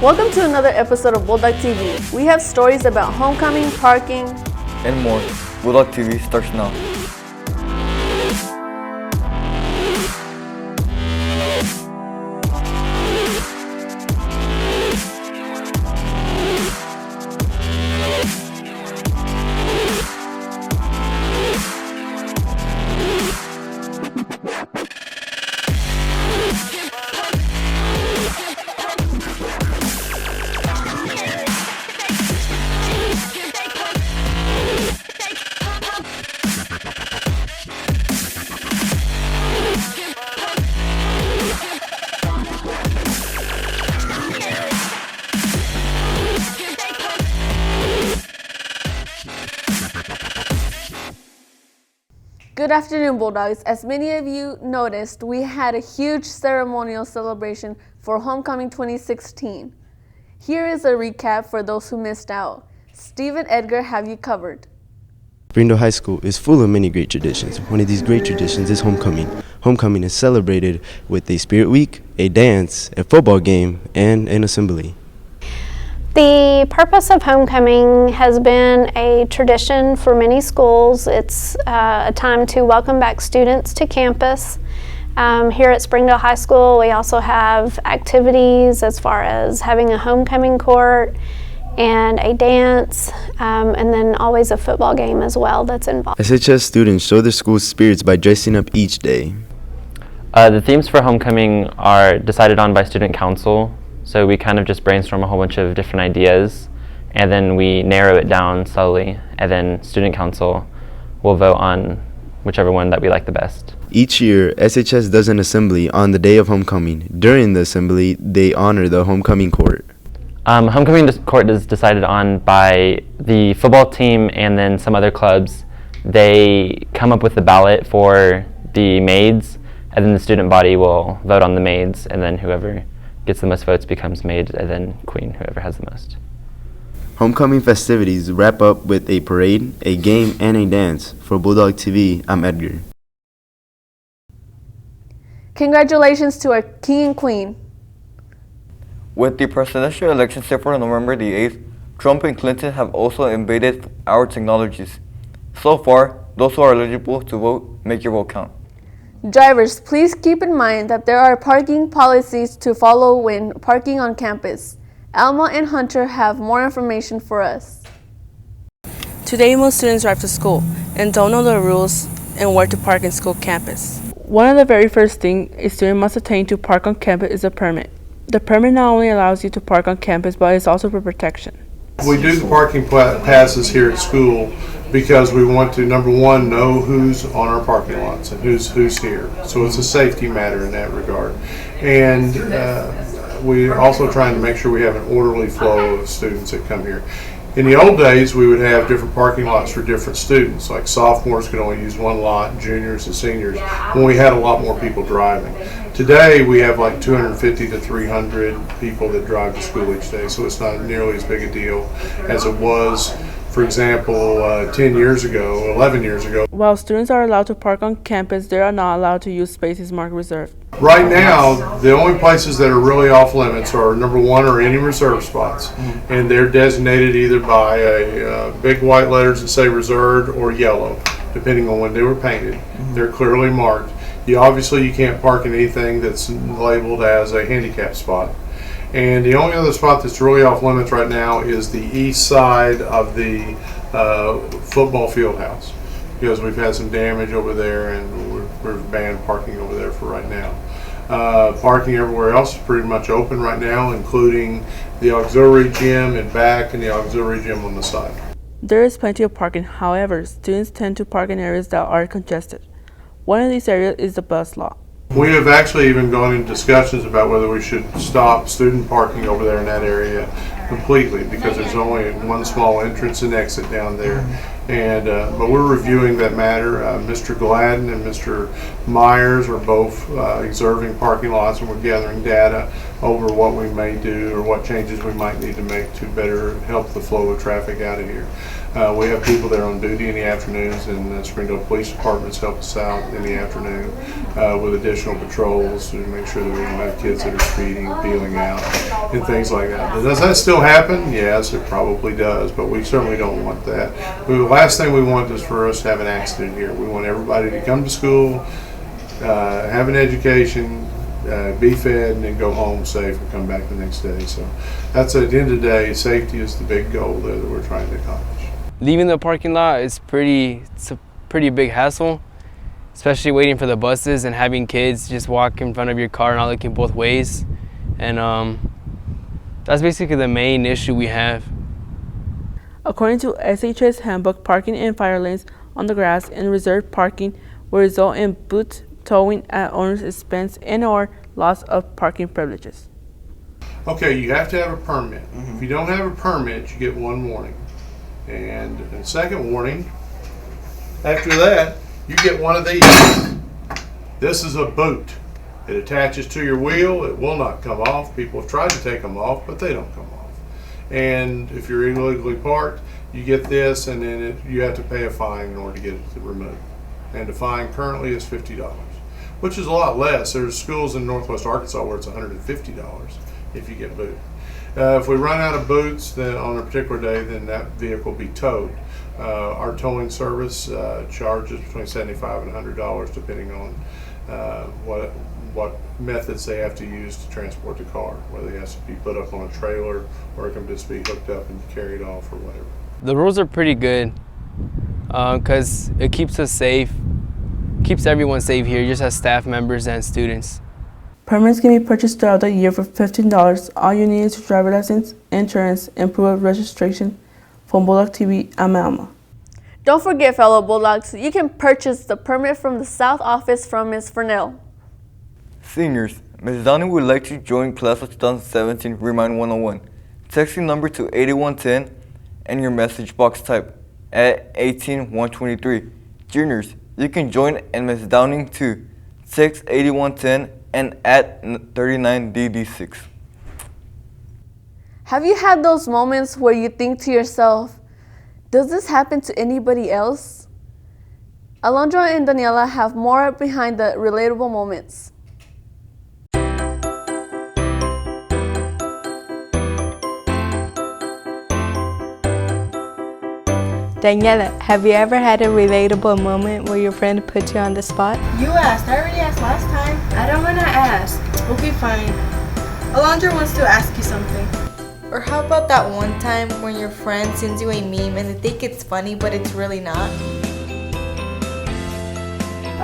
Welcome to another episode of Bulldog TV. We have stories about homecoming, parking, and more. Bulldog TV starts now. Good afternoon, Bulldogs. As many of you noticed, we had a huge ceremonial celebration for Homecoming 2016. Here is a recap for those who missed out. Steve and Edgar have you covered. Springdale High School is full of many great traditions. One of these great traditions is homecoming. Homecoming is celebrated with a spirit week, a dance, a football game, and an assembly. The purpose of homecoming has been a tradition for many schools. It's a time to welcome back students to campus. Here at Springdale High School, we also have activities as far as having a homecoming court and a dance, and then always a football game as well that's involved. SHS students show their school's spirits by dressing up each day. The themes for homecoming are decided on by student council. So we kind of just brainstorm a whole bunch of different ideas, and then we narrow it down slowly, and then student council will vote on whichever one that we like the best. Each year, SHS does an assembly on the day of homecoming. During the assembly, they honor the homecoming court. Homecoming court is decided on by the football team and then some other clubs. They come up with the ballot for the maids, and then the student body will vote on the maids, and then whoever gets the most votes becomes maid, and then queen, whoever has the most. Homecoming festivities wrap up with a parade, a game, and a dance. For Bulldog TV, I'm Edgar. Congratulations to our king and queen. With the presidential election set for November the 8th, Trump and Clinton have also invaded our technologies. So far, those who are eligible to vote, make your vote count. Drivers, please keep in mind that there are parking policies to follow when parking on campus. Alma and Hunter have more information for us. Today, most students arrive to school and don't know the rules and where to park in school campus. One of the very first things a student must obtain to park on campus is a permit. The permit not only allows you to park on campus, but it's also for protection. We do the parking passes here at school because we want to, number one, know who's on our parking lots and who's here. So it's a safety matter in that regard. And we're also trying to make sure we have an orderly flow of students that come here. In the old days, we would have different parking lots for different students, like sophomores could only use one lot, juniors and seniors, when we had a lot more people driving. Today, we have like 250 to 300 people that drive to school each day, so it's not nearly as big a deal as it was, for example, 10 years ago, 11 years ago. While students are allowed to park on campus, they are not allowed to use spaces marked reserved. Right now, the only places that are really off limits are, number one, are any reserve spots. And they're designated either by a big white letters that say reserved or yellow, depending on when they were painted. They're clearly marked. Obviously, you can't park in anything that's labeled as a handicap spot. And the only other spot that's really off limits right now is the east side of the football field house, because we've had some damage over there and we're banned parking over there for right now. Parking everywhere else is pretty much open right now, including the auxiliary gym and back and the auxiliary gym on the side. There is plenty of parking. However, students tend to park in areas that are congested. One of these areas is the bus lot. We have actually even gone into discussions about whether we should stop student parking over there in that area completely, because there's only one small entrance and exit down there. And but we're reviewing that matter. Mr. Gladden and Mr. Myers are both observing parking lots, and we're gathering data over what we may do or what changes we might need to make to better help the flow of traffic out of here. We have people there on duty in the afternoons, and the Springdale Police Departments help us out in the afternoon with additional patrols to make sure that we don't have kids that are speeding, peeling out, and things like that. Does that still happen? Yes, it probably does, but we certainly don't want that. The last thing we want is for us to have an accident here. We want everybody to come to school, have an education, be fed, and then go home safe and come back the next day. So that's, at the end of the day, safety is the big goal there that we're trying to accomplish. Leaving the parking lot is it's a pretty big hassle, especially waiting for the buses and having kids just walk in front of your car, not looking both ways. And that's basically the main issue we have. According to SHS handbook, parking in fire lanes on the grass and reserved parking will result in boot towing at owner's expense and/or loss of parking privileges. Okay, you have to have a permit. If you don't have a permit, you get one warning. And the second warning, after that, you get one of these. This is a boot. It attaches to your wheel. It will not come off. People have tried to take them off, but they don't come off. And if you're illegally parked, you get this, and then you have to pay a fine in order to get it removed. And the fine currently is $50, which is a lot less. There's schools in Northwest Arkansas where it's $150 if you get booted. If we run out of boots then on a particular day, then that vehicle will be towed. Our towing service charges between $75 and $100 depending on what methods they have to use to transport the car, whether it has to be put up on a trailer or it can just be hooked up and carried off or whatever. The rules are pretty good because it keeps us safe, keeps everyone safe here, just as staff members and students. Permits can be purchased throughout the year for $15. All you need is your driver's license, insurance, and proof of registration from Bulldog TV and Alma. Don't forget, fellow Bulldogs, you can purchase the permit from the South Office from Ms. Fernell. Seniors, Ms. Downing would like to join class of 2017 Remind 101. Text your number to 8110 and your message box type at 18123. Juniors, you can join and Ms. Downing too. Text 8110 and at 39DD6. Have you had those moments where you think to yourself, does this happen to anybody else? Alondra and Daniela have more behind the relatable moments. Daniela, have you ever had a relatable moment where your friend put you on the spot? You asked. I already asked last time. I don't want to ask. Okay, fine. Alondra wants to ask you something. Or how about that one time when your friend sends you a meme and they think it's funny but it's really not?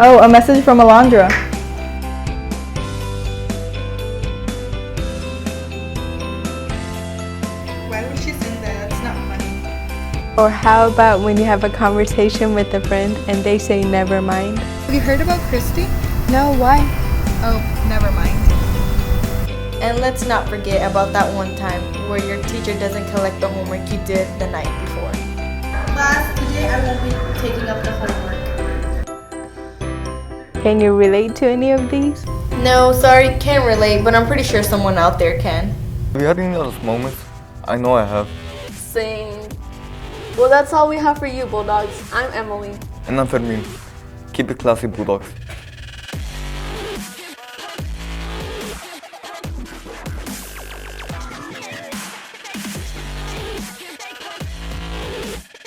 Oh, a message from Alondra. Why would she send that? That's not funny. Or how about when you have a conversation with a friend and they say never mind? Have you heard about Christy? No, why? Oh, never mind. And let's not forget about that one time where your teacher doesn't collect the homework you did the night before. Class, today I won't be taking up the homework. Can you relate to any of these? No, sorry, can't relate, but I'm pretty sure someone out there can. Have you had any of those moments? I know I have. Same. Well, that's all we have for you, Bulldogs. I'm Emily. And I'm Fermin. Keep it classy, Bulldogs.